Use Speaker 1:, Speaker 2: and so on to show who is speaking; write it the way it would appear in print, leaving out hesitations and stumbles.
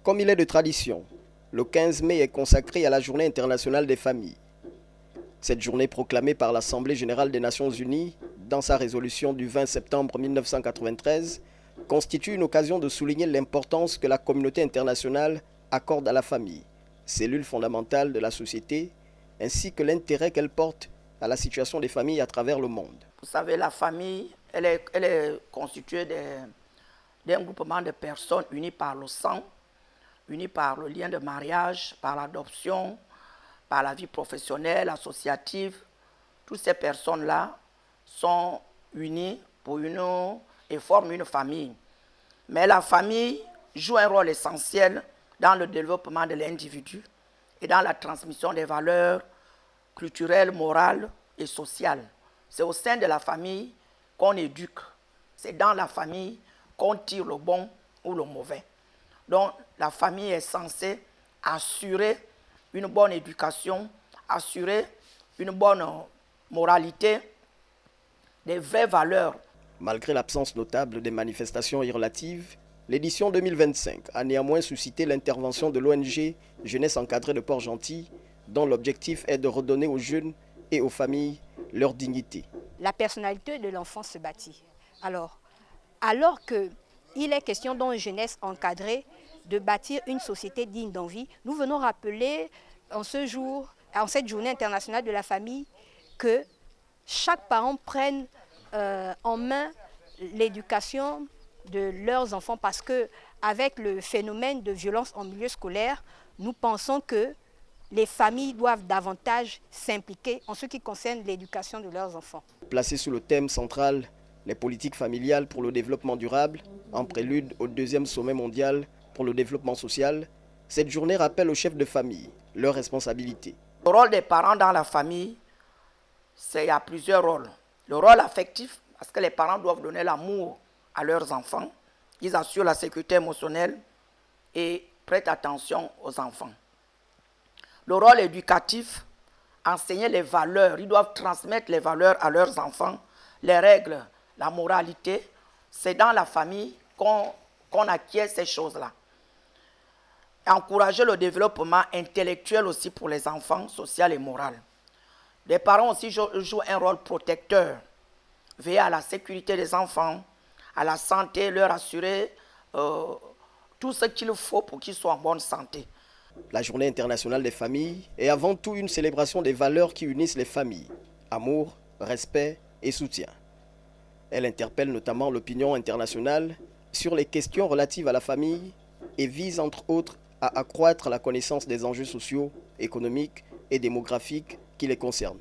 Speaker 1: Comme il est de tradition, le 15 mai est consacré à la Journée internationale des familles. Cette journée proclamée par l'Assemblée générale des Nations unies dans sa résolution du 20 septembre 1993 constitue une occasion de souligner l'importance que la communauté internationale accorde à la famille, cellule fondamentale de la société, ainsi que l'intérêt qu'elle porte à la situation des familles à travers le monde.
Speaker 2: Vous savez, la famille, elle est constituée d'un groupement de personnes unies par le sang, unies par le lien de mariage, par l'adoption, par la vie professionnelle, associative. Toutes ces personnes-là sont unies et forment une famille. Mais la famille joue un rôle essentiel dans le développement de l'individu et dans la transmission des valeurs culturelles, morales et sociales. C'est au sein de la famille qu'on éduque. C'est dans la famille qu'on tire le bon ou le mauvais. Donc la famille est censée assurer une bonne éducation, assurer une bonne moralité, des vraies valeurs.
Speaker 1: Malgré l'absence notable des manifestations relatives, l'édition 2025 a néanmoins suscité l'intervention de l'ONG Jeunesse encadrée de Port-Gentil, dont l'objectif est de redonner aux jeunes et aux familles leur dignité.
Speaker 3: La personnalité de l'enfant se bâtit. Alors qu'il est question dans une jeunesse encadrée de bâtir une société digne d'envie, nous venons rappeler en cette journée internationale de la famille que chaque parent prenne en main l'éducation de leurs enfants parce qu'avec le phénomène de violence en milieu scolaire, nous pensons que les familles doivent davantage s'impliquer en ce qui concerne l'éducation de leurs enfants.
Speaker 1: Placé sous le thème central « Les politiques familiales pour le développement durable », en prélude au 2e sommet mondial pour le développement social, cette journée rappelle aux chefs de famille leurs responsabilités.
Speaker 2: Le rôle des parents dans la famille, il y a plusieurs rôles. Le rôle affectif, parce que les parents doivent donner l'amour à leurs enfants. Ils assurent la sécurité émotionnelle et prêtent attention aux enfants. Le rôle éducatif, enseigner les valeurs. Ils doivent transmettre les valeurs à leurs enfants, les règles, la moralité. C'est dans la famille qu'on acquiert ces choses-là. Encourager le développement intellectuel aussi pour les enfants, social et moral. Les parents aussi jouent un rôle protecteur. Veiller à la sécurité des enfants, à la santé, leur assurer tout ce qu'il faut pour qu'ils soient en bonne santé.
Speaker 1: La Journée internationale des familles est avant tout une célébration des valeurs qui unissent les familles. Amour, respect et soutien. Elle interpelle notamment l'opinion internationale sur les questions relatives à la famille et vise entre autres à accroître la connaissance des enjeux sociaux, économiques et démographiques qui les concernent.